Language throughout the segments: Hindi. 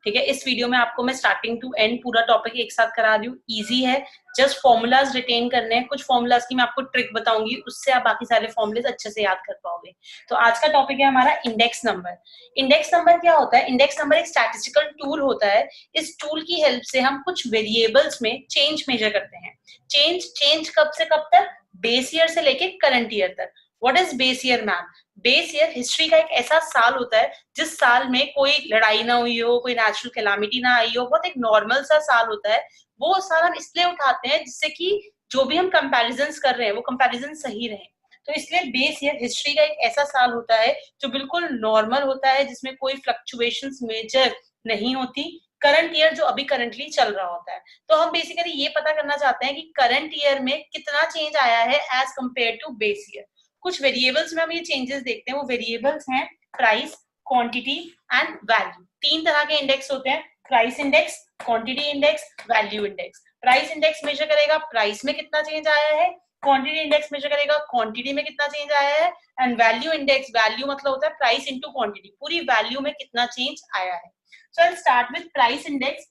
ठीक है, इस वीडियो में आपको मैं स्टार्टिंग टू एंड पूरा टॉपिक एक साथ करा रही हूँ। इजी है, जस्ट फॉर्मूलाज रिटेन करने हैं। कुछ फॉर्मूलाज की मैं आपको ट्रिक बताऊंगी, उससे आप बाकी सारे फॉर्मूलेज अच्छे से याद कर पाओगे। तो आज का टॉपिक है हमारा इंडेक्स नंबर। इंडेक्स नंबर क्या होता है? इंडेक्स नंबर एक स्टैटिस्टिकल टूल होता है। इस टूल की हेल्प से हम कुछ वेरिएबल्स में चेंज मेजर करते हैं। चेंज कब से कब तक? बेस ईयर से लेके करंट ईयर तक। What is base year ma'am? Base year history का एक ऐसा साल होता है जिस साल में कोई लड़ाई ना हुई हो, कोई नेचुरल कैलामिटी ना आई हो, बहुत एक नॉर्मल सा साल होता है। वो साल हम इसलिए उठाते हैं जिससे कि जो भी हम कंपैरिजंस कर रहे हैं वो कंपैरिजन सही रहे। तो इसलिए बेस ईयर हिस्ट्री का एक ऐसा साल होता है जो बिल्कुल नॉर्मल होता है, जिसमें कोई फ्लक्चुएशंस मेजर नहीं होती। करंट ईयर जो अभी करंटली चल रहा होता है। तो हम बेसिकली ये पता करना चाहते हैं कि करंट ईयर में कितना चेंज आया है as compare to base year. कुछ वेरिएबल्स में हम ये चेंजेस देखते हैं। वो वेरिएबल्स हैं प्राइस, क्वांटिटी एंड वैल्यू। तीन तरह के इंडेक्स होते हैं, price index, quantity index, value index. Price index major करेगा प्राइस में कितना चेंज आया है, क्वांटिटी इंडेक्स मेजर करेगा क्वांटिटी में कितना चेंज आया है, एंड वैल्यू इंडेक्स, वैल्यू मतलब होता है प्राइस इनटू क्वांटिटी, पूरी वैल्यू में कितना चेंज आया है। So I will start with price index.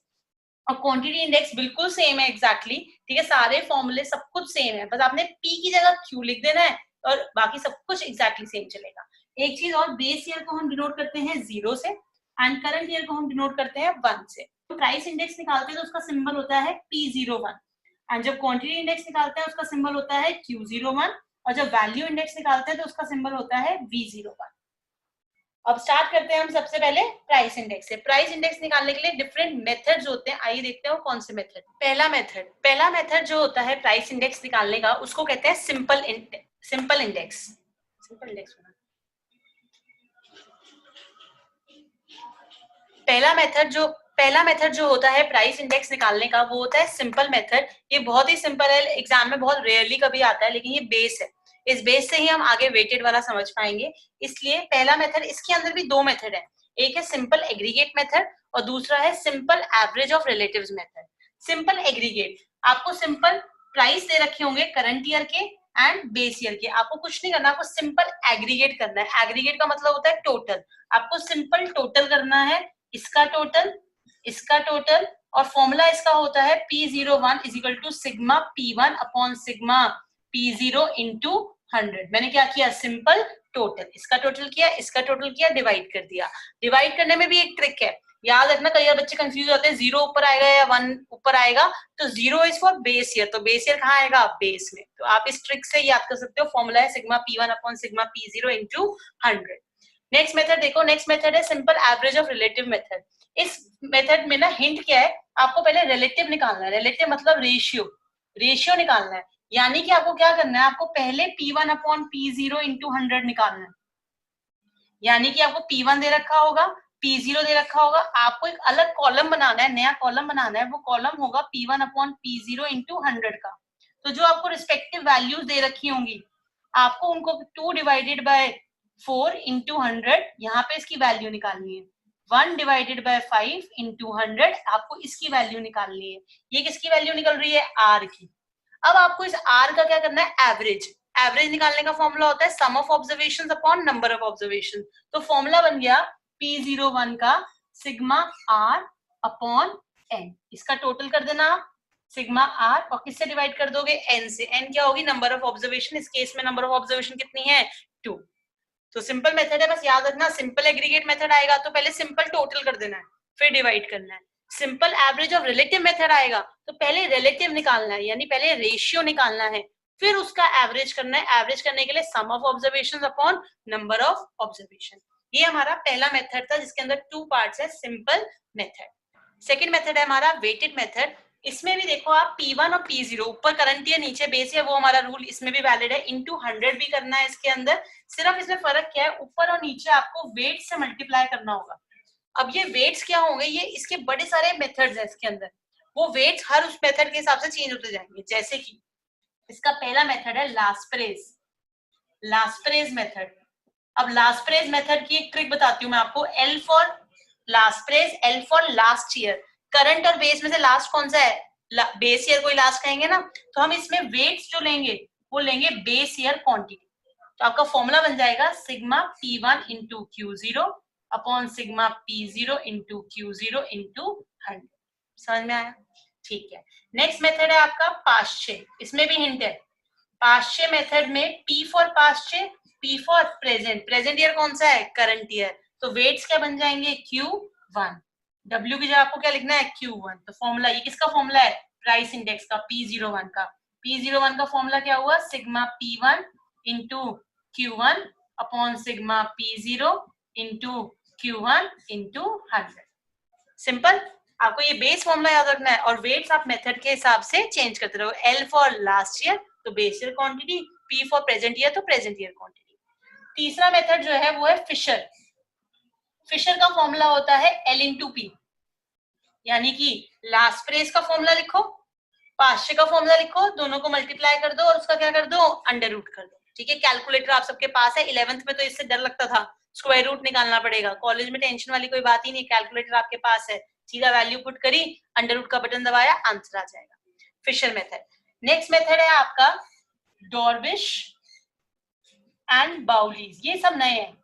और क्वांटिटी इंडेक्स बिल्कुल सेम है एग्जैक्टली, ठीक है, सारे फॉर्मूले सब कुछ सेम है, बस आपने पी की जगह क्यू लिख देना है और बाकी सब कुछ एग्जैक्टली सेम चलेगा। एक चीज और, बेस ईयर को हम डिनोट करते हैं 0 से एंड करंट ईयर को हम डिनोट करते हैं 1 से। तो प्राइस इंडेक्स निकालते हैं तो उसका सिंबल होता है P01 एंड जब क्वांटिटी इंडेक्स निकालते हैं उसका सिंबल होता है Q01 और जब वैल्यू इंडेक्स निकालते हैं तो उसका सिंबल होता है V01। अब स्टार्ट करते हैं हम सबसे पहले प्राइस इंडेक्स से। प्राइस इंडेक्स निकालने के लिए डिफरेंट मेथड्स होते हैं, आइए देखते हैं वो कौन से मेथड। पहला मेथड जो होता है प्राइस इंडेक्स निकालने का, उसको कहते हैं सिंपल इंडेक्स। पहला मेथड जो होता है प्राइस इंडेक्स निकालने का, वो होता है सिंपल मेथड। ये बहुत ही सिंपल है, एग्जाम में बहुत रेयरली कभी आता है, लेकिन ये बेस है। इस बेस से ही हम आगे वेटेड वाला समझ पाएंगे। इसलिए पहला मेथड, इसके अंदर भी दो मेथड है, एक है सिंपल एग्रीगेट मेथड और दूसरा है simple average of relatives method. Simple aggregate, आपको सिंपल प्राइस दे रखे होंगे करंट ईयर के एंड बेस ईयर के, आपको कुछ नहीं करना, आपको सिंपल एग्रीगेट करना है। एग्रीगेट का मतलब होता है टोटल, आपको सिंपल टोटल करना है, इसका टोटल और फॉर्मूला इसका होता है P01 is equal to sigma P1 upon sigma P0 into 100। मैंने क्या किया, सिंपल टोटल, इसका टोटल किया, इसका टोटल किया, डिवाइड कर दिया। डिवाइड करने में भी एक ट्रिक है, याद रखना, कई बार बच्चे कंफ्यूज होते हैं 0 ऊपर आएगा या 1 ऊपर आएगा। तो 0 इज फॉर बेस ईयर, तो बेस ईयर कहाँ आएगा, बेस में। तो आप इस ट्रिक से याद कर सकते हो, फॉर्मूला है sigma P1 upon sigma P0 into 100। Next method देखो, नेक्स्ट मेथड है simple average of relative method. इस मेथड में ना हिंट क्या है, आपको पहले रिलेटिव निकालना है। रिलेटिव मतलब रेशियो निकालना है, यानी कि आपको क्या करना है, आपको पहले P1 अपॉन P0 इंटू 100 निकालना है। यानी कि आपको P1 दे रखा होगा, P0 दे रखा होगा, आपको एक अलग कॉलम बनाना है, नया कॉलम बनाना है। वो कॉलम होगा P1 अपॉन P0 इंटू 100 का। तो जो आपको रिस्पेक्टिव वैल्यूज दे रखी होंगी, आपको उनको 2 डिवाइडेड बाय 4 इंटू 100, यहाँ पे इसकी वैल्यू निकालनी है। 1 डिवाइडेड बाय 5 इंटू 100, आपको इसकी वैल्यू निकालनी है। ये किसकी वैल्यू निकल रही है, R की। अब आपको इस R का क्या करना है, एवरेज निकालने का फॉर्मूला होता है sum of observations upon number of observation. तो फॉर्मूला बन गया P01 का सिग्मा R अपॉन N। इसका टोटल कर देना सिग्मा R और किससे डिवाइड कर दोगे, N से। N क्या होगी, नंबर ऑफ ऑब्जर्वेशन। इस केस में नंबर ऑफ ऑब्जर्वेशन कितनी है, 2। तो सिंपल मेथड है, बस याद रखना। सिंपल एग्रीगेट मेथड आएगा तो पहले सिंपल टोटल कर देना है, फिर डिवाइड करना है। Simple average of relative method आएगा तो पहले रिलेटिव निकालना है, यानी पहले रेशियो निकालना है, फिर उसका एवरेज करना है। एवरेज करने के लिए sum of observations upon number of observation. ये हमारा पहला मेथड था जिसके अंदर 2 पार्ट्स है, सिंपल मेथड। सेकंड मेथड है हमारा वेटेड मेथड। इसमें भी देखो आप P1 और P0, ऊपर करंट ईयर नीचे बेस ईयर, वो हमारा रूल इसमें भी वैलिड है। इंटू 100 भी करना है इसके अंदर। सिर्फ इसमें फर्क क्या है, ऊपर और नीचे आपको वेट से मल्टीप्लाई करना होगा। अब ये वेट्स क्या होंगे, ये इसके बड़े सारे मेथड्स है इसके अंदर, वो वेट्स हर उस मेथड के हिसाब से चेंज होते जाएंगे। जैसे कि इसका पहला मेथड है लास्परेज मेथड। अब लास्परेज मेथड की एक ट्रिक बताती हूँ मैं आपको। L for Laspeyres, L for last year. Current और बेस में से लास्ट कौन सा है, बेस ईयर को ही लास्ट कहेंगे ना। तो हम इसमें वेट्स जो लेंगे वो लेंगे बेस ईयर क्वांटिटी। तो आपका फॉर्मूला बन जाएगा sigma P1 into Q0 upon sigma P0 into Q0 into 100। समझ में आया? ठीक है। नेक्स्ट मेथड है आपका पास्चे, इसमें भी हिंट है। पास्चे मेथड में P for Paasche, P for present, present year कौन सा है? Current year. तो वेट्स क्या बन जाएंगे? Q1, W की जगह आपको क्या लिखना है? Q1। तो फॉर्मूला, ये किसका फॉर्मूला है? प्राइस इंडेक्स का, P01 का। P01 का फॉर्मूला क्या हुआ? Sigma P1 into Q1 upon sigma P0 into Q1 into 100। Simple. आपको ये बेस फॉर्मूला याद रखना है और वेट्स आप मेथड के हिसाब से चेंज करते रहो। L फॉर लास्ट ईयर तो base year quantity, P for present year तो प्रेजेंट ईयर क्वांटिटी। तीसरा मेथड जो है वो है फिशर। फिशर का फॉर्मूला होता है L इंटू P, यानी कि लास्ट प्रेस का फॉर्मूला लिखो, पास्चे का फॉर्मूला लिखो, दोनों को मल्टीप्लाई कर दो और उसका क्या कर दो? अंडर रूट कर दो। ठीक है, कैलकुलेटर आप सबके पास है। 11th में तो इससे डर लगता था, स्क्वायर रूट निकालना पड़ेगा। कॉलेज में टेंशन वाली कोई बात ही नहीं, कैलकुलेटर आपके पास है, सीधा वैल्यू पुट करी, अंडर रूट का बटन दबाया, आंसर आ जाएगा। Fisher method. नेक्स्ट मेथड है आपका डॉर्विश एंड बाउलीज। ये सब नए हैं,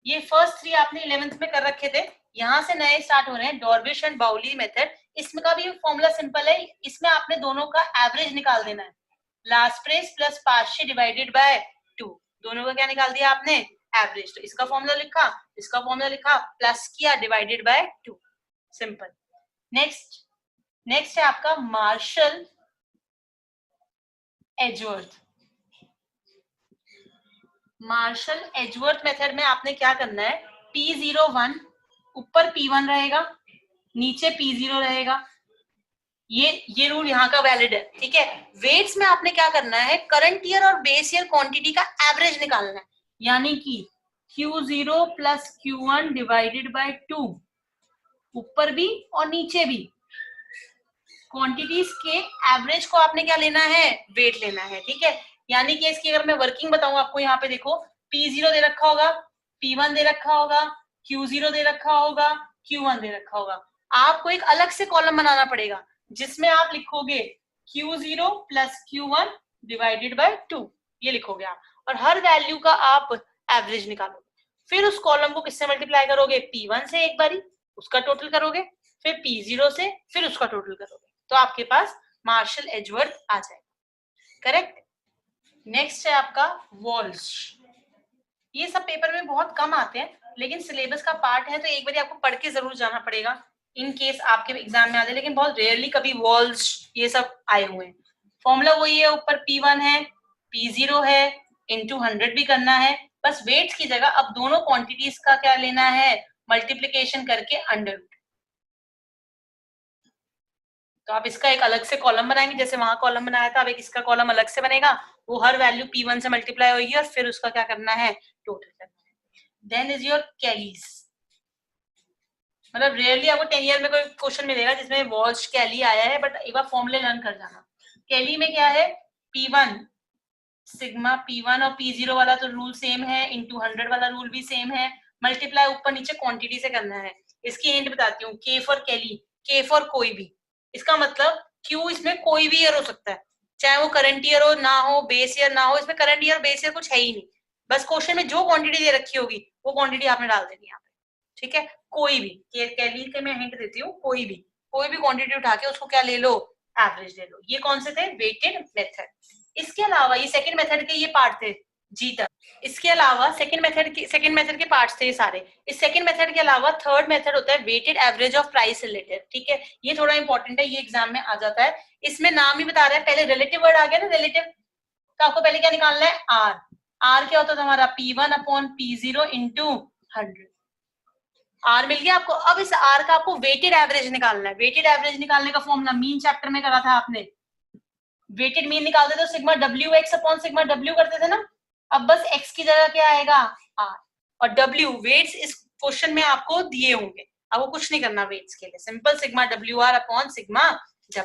ये फर्स्ट 3 आपने 11th में कर रखे थे, यहां से नए स्टार्ट हो रहे हैं। डॉर्विश एंड बाउली मेथड, इसमें का भी फॉर्मूला सिंपल है। इसमें आपने दोनों का एवरेज निकाल देना है। Laspeyres plus Paasche divided by 2, दोनों का क्या निकाल दिया आपने? एवरेज। तो इसका फॉर्मूला लिखा, इसका फॉर्मूला लिखा, प्लस किया, डिवाइडेड बाय 2। सिंपल। नेक्स्ट है आपका Marshall Edgeworth. Marshall Edgeworth method में आपने क्या करना है? P01 ऊपर P1 रहेगा, नीचे P0 रहेगा। ये रूल यहाँ का वैलिड है। ठीक है। वेट्स में आपने क्या करना है? करंट ईयर और बेस ईयर क्वांटिटी का एवरेज निकालना है, यानी कि Q0 plus Q1 divided by 2, ऊपर भी और नीचे भी क्वांटिटीज के एवरेज को आपने क्या लेना है? वेट लेना है। ठीक है, यानी कि इसकी अगर मैं वर्किंग बताऊं आपको, यहाँ पे देखो P0 दे रखा होगा, P1 दे रखा होगा, Q0 दे रखा होगा, Q1 दे रखा होगा। आपको एक अलग से कॉलम बनाना पड़ेगा जिसमें आप लिखोगे Q0 plus Q1 divided by 2, ये लिखोगे आप, और हर वैल्यू का आप एवरेज निकालोगे। फिर उस कॉलम को किससे मल्टीप्लाई करोगे? P1 से एक बारी, उसका टोटल करोगे, फिर P0 से, फिर उसका टोटल करोगे, तो आपके पास मार्शल एजवर्थ आ जाएगा। करेक्ट। नेक्स्ट है आपका वॉल्श। ये सब पेपर में बहुत कम आते हैं, लेकिन सिलेबस का पार्ट है तो एक बार आपको पढ़ के जरूर जाना पड़ेगा इन केस आपके एग्जाम में आ जाए, लेकिन बहुत रेयरली कभी वॉल्श ये सब आए हुए हैं। फॉर्मूला वही है, ऊपर P1 है, P0 है, इंटू 100 भी करना है, बस वेट्स की जगह अब दोनों क्वांटिटीज का क्या लेना है? मल्टीप्लीकेशन करके अंडर रूट। तो आप इसका एक अलग से कॉलम बनाएंगे, जैसे वहां कॉलम बनाया था, अब एक इसका कॉलम अलग से बनेगा, वो हर वैल्यू P1 से मल्टीप्लाई होगी और फिर उसका क्या करना है? टोटल करना है। देन इज योर कैलीज। मतलब रेयरली आपको 10 ईयर में कोई क्वेश्चन मिलेगा जिसमें वॉल्श कैली आया है, बट एक बार फॉर्मूले लर्न कर जाना। कैली में क्या है? P1 सिग्मा P1 और P0 वाला तो रूल सेम है, इंटू 100 वाला रूल भी सेम है, मल्टीप्लाई ऊपर नीचे क्वांटिटी से करना है। इसकी हिंट बताती हूँ, K for Kelley, K for कोई भी, इसका मतलब Q इसमें कोई भी ईयर हो सकता है, चाहे वो करंट ईयर हो ना हो, बेस ईयर ना हो, इसमें करंट ईयर बेस ईयर कुछ है ही नहीं, बस क्वेश्चन में जो क्वांटिटी दे रखी होगी वो क्वांटिटी आपने डाल देनी यहाँ पे। ठीक है, कोई भी, कैली के मैं हिंट देती हूँ, कोई भी क्वांटिटी उठा के उसको क्या ले लो? एवरेज ले लो। ये कौन से थे? Weighted method. इसके अलावा ये सेकंड मेथड के ये पार्ट थे जी तक। इसके अलावा सेकंड मेथड के पार्ट्स थे ये सारे। इस सेकंड मेथड के अलावा थर्ड मेथड होता है weighted average of price related. ठीक है, ये थोड़ा इंपॉर्टेंट है, ये एग्जाम में आ जाता है। इसमें नाम ही बता रहा है, पहले रिलेटिव वर्ड आ गया ना, रिलेटिव, तो आपको पहले क्या निकालना है? आर। आर क्या होता है हमारा? P1 upon P0 into 100। Are मिल गया आपको। अब इस आर का आपको वेटेड एवरेज निकालना है। वेटेड एवरेज निकालने का फॉर्मूला मीन चैप्टर में करा था आपने, वेटेड मीन निकालते तो sigma W x upon sigma W करते थे ना। अब बस x की जगह क्या आएगा? r, और W वेट्स इस क्वेश्चन में आपको दिए होंगे, आपको कुछ नहीं करना वेट्स के लिए, simple sigma WR upon sigma W।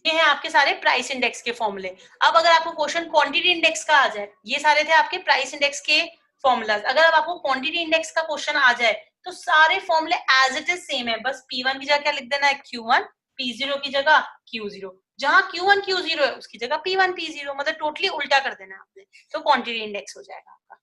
ये है आपके सारे प्राइस इंडेक्स के फॉर्मूले। अब अगर आपको क्वेश्चन क्वांटिटी इंडेक्स का आ जाए, ये सारे थे आपके प्राइस इंडेक्स के फॉर्मूलाज, अगर अब आपको क्वांटिटी इंडेक्स का क्वेश्चन आ जाए तो सारे फॉर्मूले एज इट इज सेम है, बस P1 की जगह क्या लिख देना है? Q1, P0 की जगह Q0, जहां Q1 Q0 है उसकी जगह P1 P0, मतलब टोटली उल्टा कर देना है आपने, तो क्वांटिटी इंडेक्स हो जाएगा आपका।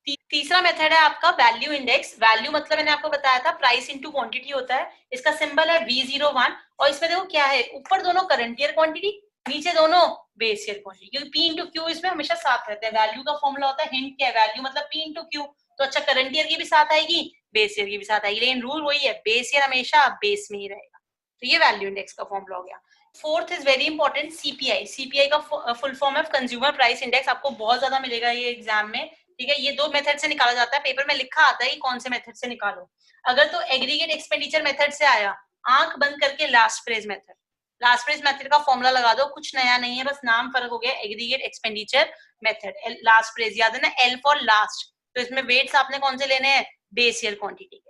तीसरा मेथड है आपका वैल्यू इंडेक्स। वैल्यू मतलब मैंने आपको बताया था प्राइस इनटू क्वांटिटी होता है। इसका सिंबल है V01 और इसमें देखो क्या है, ऊपर दोनों करंट ईयर क्वांटिटी, नीचे दोनों बेस ईयर क्वांटिटी, क्योंकि P इंटू क्यू इसमें हमेशा साथ रहता है। वैल्यू का फॉर्मूला होता है, हिंट क्या है, वैल्यू मतलब P इंटू क्यू। तो अच्छा करंट ईयर की भी साथ आएगी, बेस ईयर की भी साथ आएगी, लेकिन रूल वही है, बेस ईयर हमेशा बेस में ही रहेगा। तो ये वैल्यू इंडेक्स का फॉर्मूला हो गया। Fourth is very important, CPI. CPI का फुल फॉर्म है कंज्यूमर प्राइस इंडेक्स। आपको बहुत ज्यादा मिलेगा ये एग्जाम में, ठीक है। ये दो मेथड से निकाला जाता है, पेपर में लिखा आता है कि कौन से मेथड से निकालो। अगर तो एग्रीगेट एक्सपेंडिचर मेथड से आया, आंख बंद करके last praise method. Last praise method का फॉर्मूला लगा दो, कुछ नया नहीं है, बस नाम फर्क हो गया। Aggregate expenditure method, last praise याद है ना, एल फॉर लास्ट। तो इसमें वेट्स आपने कौन से लेने हैं, बेस ईयर क्वांटिटी के।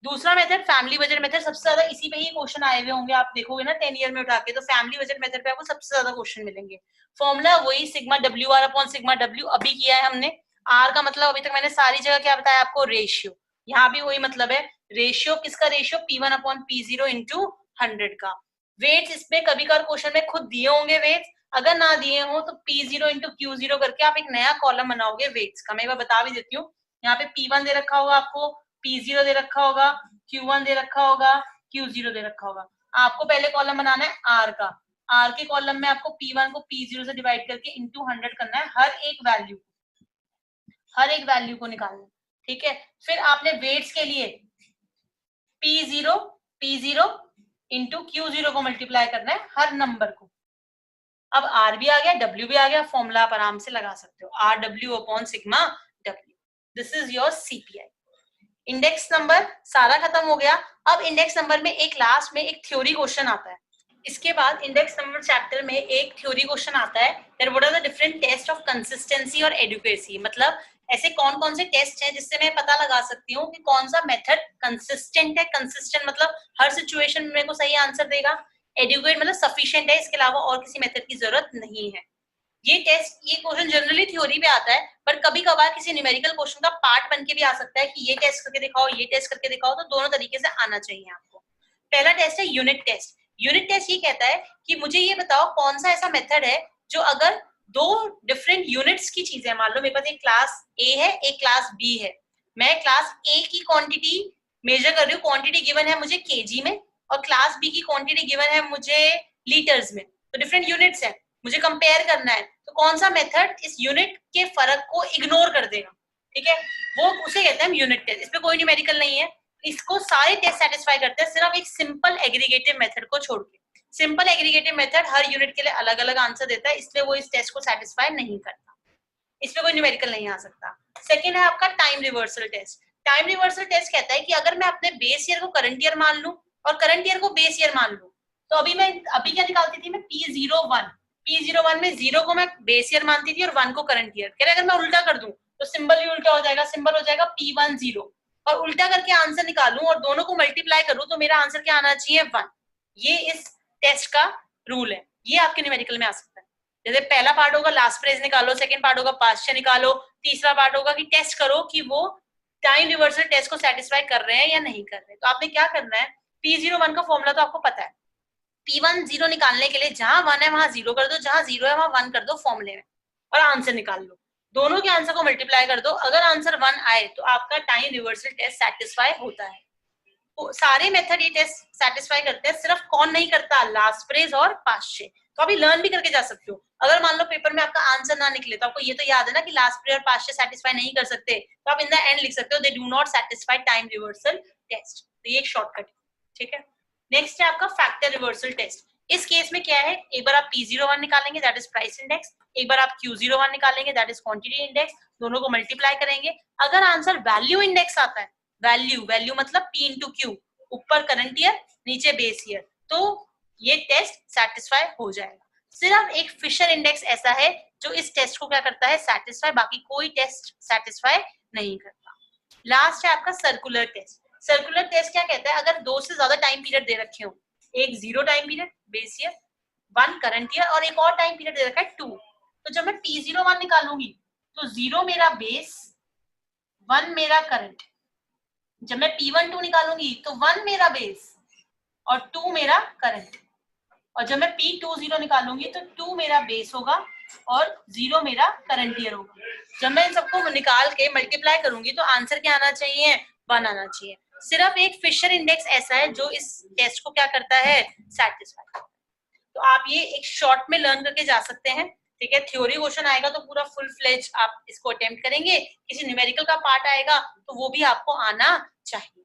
दूसरा मेथड फैमिली बजट मेथड, सबसे ज्यादा इसी पे ही क्वेश्चन आए हुए होंगे, आप देखोगे ना 10 ईयर में उठा के, तो फैमिली बजट मेथड पे आपको सबसे ज्यादा क्वेश्चन मिलेंगे। फॉर्मूला वही sigma W R upon sigma W, अभी किया है हमने। आर का मतलब अभी तक मैंने सारी जगह क्या बताया आपको, रेशियो। यहाँ भी वही मतलब है, रेशियो किसका, ratio P1 upon P0 into 100 का। वेट्स इसमें कभी कभार क्वेश्चन में खुद दिए होंगे वेट्स, अगर ना दिए हो तो P0 इंटू Q0 करके आप एक नया कॉलम बनाओगे वेट्स का। मैं एक बार बता भी देती हूँ, यहाँ पे P1 दे रखा होगा आपको, P0 दे रखा होगा, Q1 दे रखा होगा, Q0 दे रखा होगा। आपको पहले कॉलम बनाना है R का। R के कॉलम में आपको P1 को P0 से डिवाइड करके इंटू 100 करना है, हर एक वैल्यू को निकालना है, ठीक है। फिर आपने वेट्स के लिए P0 इंटू Q0 को मल्टीप्लाई करना है हर नंबर को। अब R भी आ गया, W भी आ गया, फॉर्मूला आप आराम से लगा सकते हो, RW upon sigma W। This is your CPI. Index number सारा खत्म हो गया। अब इंडेक्स नंबर में एक लास्ट में एक थ्योरी क्वेश्चन आता है। इसके बाद इंडेक्स नंबर चैप्टर में एक थ्योरी क्वेश्चन आता है, that what are the different test of consistency और एडुकेसी। मतलब ऐसे कौन कौन से टेस्ट हैं जिससे मैं पता लगा सकती हूँ कि कौन सा मेथड कंसिस्टेंट है। कंसिस्टेंट मतलब हर सिचुएशन में मेरे को सही आंसर देगा। एडुकेट मतलब सफिशिएंट है, इसके अलावा और किसी मेथड की जरूरत नहीं है। ये टेस्ट, ये क्वेश्चन जनरली थ्योरी पे आता है, पर कभी कभार किसी न्यूमेरिकल क्वेश्चन का पार्ट बन के भी आ सकता है कि ये टेस्ट करके दिखाओ, ये टेस्ट करके दिखाओ। तो दोनों तरीके से आना चाहिए आपको। पहला टेस्ट है यूनिट टेस्ट। यूनिट टेस्ट ये कहता है कि मुझे ये बताओ कौन सा ऐसा मेथड है जो अगर दो डिफरेंट यूनिट्स की चीजें, मान लो मेरे पास एक क्लास ए है, एक क्लास बी है, मैं क्लास ए की क्वांटिटी मेजर कर रही हूँ, क्वांटिटी गिवन है मुझे केजी में, और क्लास बी की क्वांटिटी गिवन है मुझे लीटर्स में। तो डिफरेंट यूनिट्स है, मुझे कंपेयर करना है, तो कौन सा मेथड इस यूनिट के फर्क को इग्नोर कर देगा, ठीक है, वो उसे कहते हैं यूनिट टेस्ट। इस पे कोई न्यूमेरिकल नहीं है, इसको सारे टेस्ट सेटिस्फाई करते हैं, सिर्फ एक सिंपल एग्रीगेटिव मेथड को छोड़ के। सिंपल एग्रीगेटिव मेथड हर यूनिट के लिए अलग अलग आंसर देता है, इसलिए वो इस टेस्ट को सेटिस्फाई नहीं करता, इसमें कोई न्यूमेरिकल नहीं आ सकता। सेकेंड है आपका time reversal test. Time reversal test कहता है कि अगर मैं अपने बेस ईयर को करंट ईयर मान लूं और करंट ईयर को बेस ईयर मान लूं, तो अभी क्या निकालती थी मैं, P01 में जीरो को मैं बेस ईयर मानती थी और 1 को करंट ईयर। कह रहे अगर मैं उल्टा कर दूं तो सिंबल भी उल्टा हो जाएगा, सिंबल हो जाएगा P10 और उल्टा करके आंसर निकालूं और दोनों को मल्टीप्लाई करूं तो मेरा आंसर क्या आना चाहिए, 1। ये इस टेस्ट का रूल है, ये आपके न्यूमेरिकल में आ सकता है। जैसे पहला पार्ट होगा लास्ट फ्रेज निकालो, सेकंड पार्ट होगा पास्ट निकालो, तीसरा पार्ट होगा कि टेस्ट करो कि वो टाइम रिवर्सल टेस्ट को सेटिस्फाई कर रहे हैं या नहीं कर रहे हैं। तो आपने क्या करना है, P01 का फॉर्मूला तो आपको पता है, P10 निकालने के लिए जहां 1 है वहां 0 कर दो, जहां 0 है वहां 1 कर दो फॉर्मूले में, और आंसर निकाल लो। दोनों के आंसर को मल्टीप्लाई कर दो, अगर आंसर 1 आए तो आपका टाइम रिवर्सल टेस्ट सेटिस्फाई होता है। तो सारे मेथड ये टेस्ट सेटिस्फाई करते हैं, सिर्फ कौन नहीं करता, लास्ट फ्रेज और पास्ट। तो अभी लर्न भी करके जा सकते हो। अगर मान लो पेपर में आपका आंसर ना निकले तो आपको ये तो याद है ना कि लास्ट फ्रेज और पास्ट सेटिस्फाई नहीं कर सकते, तो आप इन द एंड लिख सकते हो they do not satisfy time reversal test. तो ये एक शॉर्टकट है, ठीक है। नेक्स्ट है आपका फैक्टर रिवर्सल टेस्ट। इस केस में क्या है, एक बार आप P01 निकालेंगे दैट इज प्राइस इंडेक्स, एक बार आप Q01 निकालेंगे दैट इज क्वांटिटी इंडेक्स, दोनों को मल्टीप्लाई करेंगे। अगर आंसर वैल्यू इंडेक्स आता है, वैल्यू मतलब P इंटू क्यू, ऊपर करंट ईयर नीचे बेस ईयर, तो ये टेस्ट सेटिस्फाई हो जाएगा। सिर्फ एक फिशर इंडेक्स ऐसा है जो इस टेस्ट को क्या करता है, सेटिस्फाई, बाकी कोई टेस्ट सेटिस्फाई नहीं करता। लास्ट है आपका सर्कुलर टेस्ट। सर्कुलर टेस्ट क्या कहता है, अगर 2 से ज्यादा टाइम पीरियड दे रखे हो, एक 0 time period base year, 1 current year और एक और टाइम पीरियड दे रखा है 2, तो जब मैं P01 निकालूंगी तो 0 मेरा बेस, 1 मेरा करंट। जब मैं P12 निकालूंगी तो 1 मेरा बेस और 2 मेरा करंट, और जब मैं P20 निकालूंगी तो 2 मेरा बेस होगा और 0 मेरा करंट ईयर होगा। जब मैं इन सबको निकाल के मल्टीप्लाई करूंगी तो आंसर क्या आना चाहिए, 1 आना चाहिए। सिर्फ एक फिशर इंडेक्स ऐसा है जो इस टेस्ट को क्या करता है, सेटिस्फाई। तो आप ये एक शॉर्ट में लर्न करके जा सकते हैं, ठीक है। थ्योरी क्वेश्चन आएगा तो पूरा फुल फ्लेज आप इसको अटेम्प्ट करेंगे, किसी न्यूमेरिकल का पार्ट आएगा तो वो भी आपको आना चाहिए।